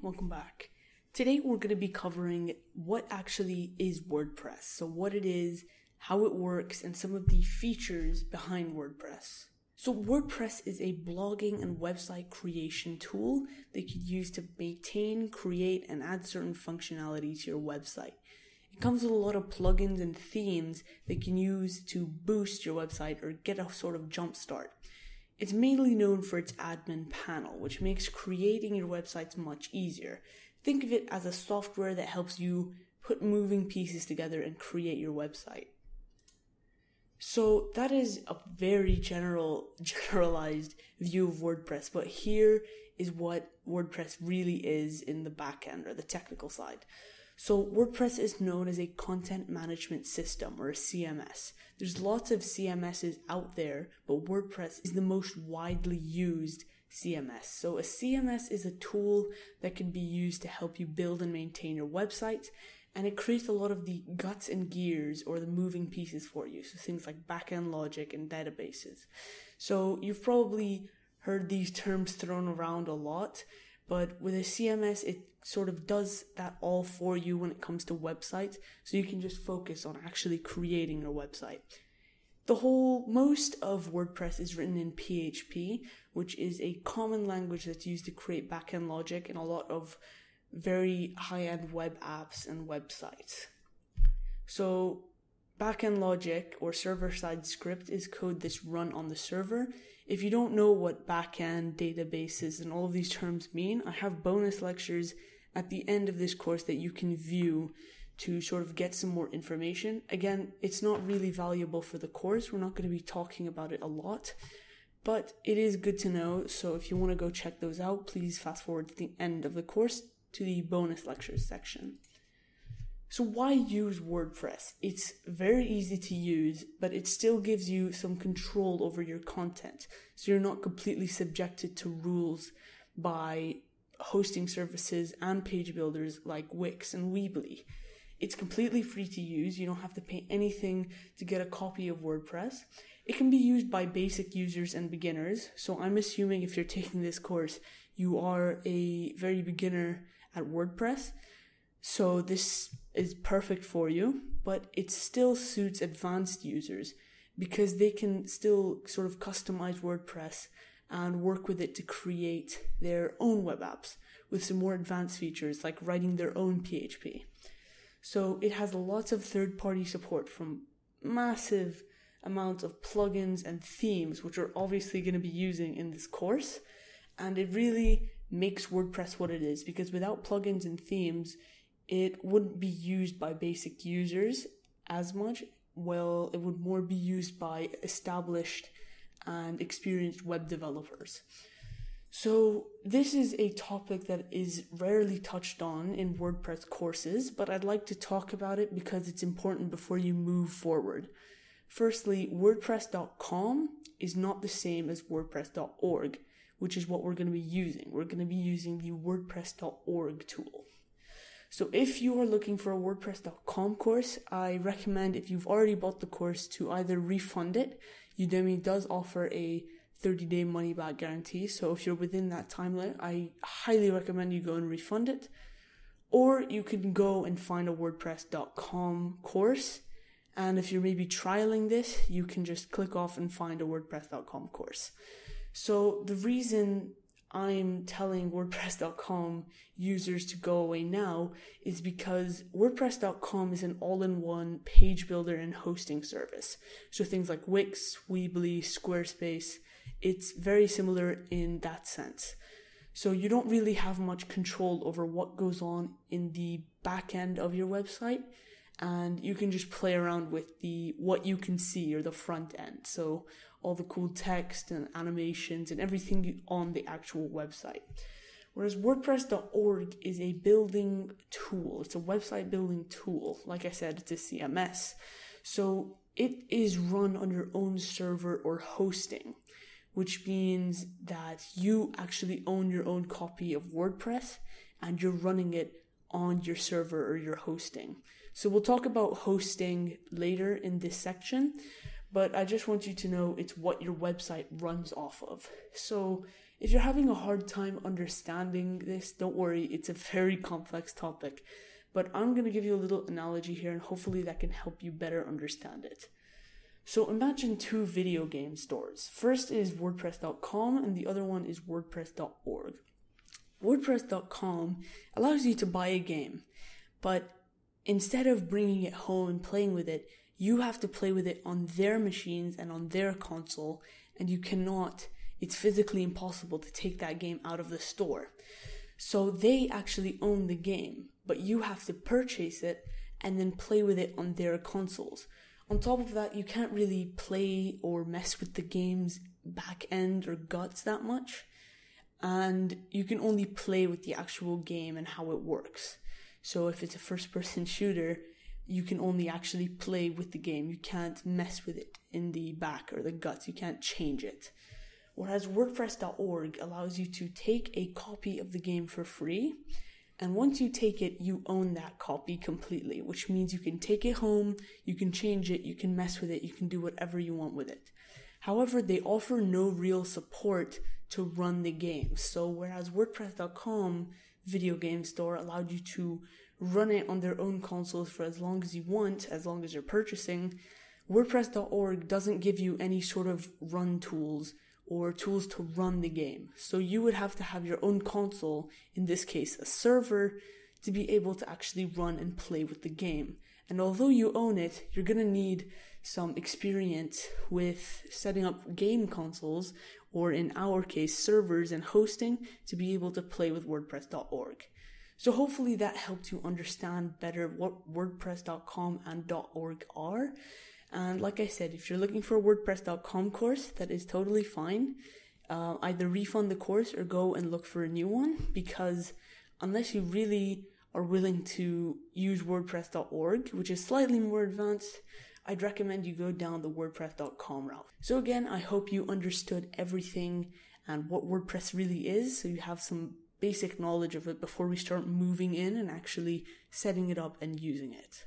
welcome back. Today we're going to be covering what actually is WordPress, so what it is, how it works, and some of the features behind WordPress. So WordPress is a blogging and website creation tool that you can use to maintain, create, and add certain functionality to your website. It comes with a lot of plugins and themes that you can use to boost your website or get a sort of jump start. It's mainly known for its admin panel, which makes creating your websites much easier. Think of it as a software that helps you put moving pieces together and create your website. So that is a very generalized view of WordPress, but here is what WordPress really is in the backend or the technical side. So WordPress is known as a content management system or a CMS. There's lots of CMSs out there, but WordPress is the most widely used CMS. So a CMS is a tool that can be used to help you build and maintain your website, and it creates a lot of the guts and gears or the moving pieces for you. So things like backend logic and databases. So you've probably heard these terms thrown around a lot, but with a CMS, it sort of does that all for you when it comes to websites, so you can just focus on actually creating your website. Most of WordPress is written in PHP, which is a common language that's used to create backend logic in a lot of very high-end web apps and websites. So backend logic or server-side script is code that's run on the server. If you don't know what backend, databases, and all of these terms mean, I have bonus lectures at the end of this course that you can view to sort of get some more information. Again, it's not really valuable for the course. We're not going to be talking about it a lot, but it is good to know. So if you want to go check those out, please fast forward to the end of the course to the bonus lectures section. So why use WordPress? It's very easy to use, but it still gives you some control over your content. So you're not completely subjected to rules by hosting services and page builders like Wix and Weebly. It's completely free to use. You don't have to pay anything to get a copy of WordPress. It can be used by basic users and beginners. So I'm assuming if you're taking this course, you are a very beginner at WordPress. So this is perfect for you, but it still suits advanced users because they can still sort of customize WordPress and work with it to create their own web apps with some more advanced features like writing their own PHP. So it has lots of third-party support from massive amounts of plugins and themes, which we're obviously going to be using in this course. And it really makes WordPress what it is, because without plugins and themes, it wouldn't be used by basic users as much. Well, it would more be used by established and experienced web developers. So this is a topic that is rarely touched on in WordPress courses, but I'd like to talk about it because it's important before you move forward. Firstly, WordPress.com is not the same as WordPress.org, which is what we're going to be using. We're going to be using the WordPress.org tool. So if you are looking for a WordPress.com course, I recommend, if you've already bought the course, to either refund it. Udemy does offer a 30-day money-back guarantee, so if you're within that time limit, I highly recommend you go and refund it. Or you can go and find a WordPress.com course, and if you're maybe trialing this, you can just click off and find a WordPress.com course. So the reason I'm telling WordPress.com users to go away now is because WordPress.com is an all-in-one page builder and hosting service. So things like Wix, Weebly, Squarespace, it's very similar in that sense. So you don't really have much control over what goes on in the back end of your website, and you can just play around with what you can see, or the front end. So all the cool text and animations and everything on the actual website. Whereas WordPress.org is a building tool. It's a website building tool. Like I said, it's a CMS. So it is run on your own server or hosting, which means that you actually own your own copy of WordPress and you're running it on your server or your hosting. So we'll talk about hosting later in this section, but I just want you to know it's what your website runs off of. So If you're having a hard time understanding this, don't worry, it's a very complex topic. But I'm going to give you a little analogy here, and hopefully that can help you better understand it. So imagine two video game stores. First is WordPress.com and the other one is WordPress.org. WordPress.com allows you to buy a game, but instead of bringing it home and playing with it, you have to play with it on their machines and on their console, and it's physically impossible to take that game out of the store. So they actually own the game, but you have to purchase it and then play with it on their consoles. On top of that, you can't really play or mess with the game's back end or guts that much, and you can only play with the actual game and how it works. So if it's a first-person shooter, you can only actually play with the game. You can't mess with it in the back or the guts. You can't change it. Whereas WordPress.org allows you to take a copy of the game for free, and once you take it, you own that copy completely, which means you can take it home, you can change it, you can mess with it, you can do whatever you want with it. However, they offer no real support to run the game. So whereas WordPress.com video game store allowed you to run it on their own consoles for as long as you want, as long as you're purchasing, WordPress.org doesn't give you any sort of run tools or tools to run the game. So you would have to have your own console, in this case a server, to be able to actually run and play with the game. And although you own it, you're going to need some experience with setting up game consoles, or in our case, servers and hosting, to be able to play with WordPress.org. So hopefully that helped you understand better what WordPress.com and .org are. And like I said, if you're looking for a WordPress.com course, that is totally fine. Either refund the course or go and look for a new one, because unless you really are willing to use WordPress.org, which is slightly more advanced, I'd recommend you go down the WordPress.com route. So again, I hope you understood everything and what WordPress really is, so you have some basic knowledge of it before we start moving in and actually setting it up and using it.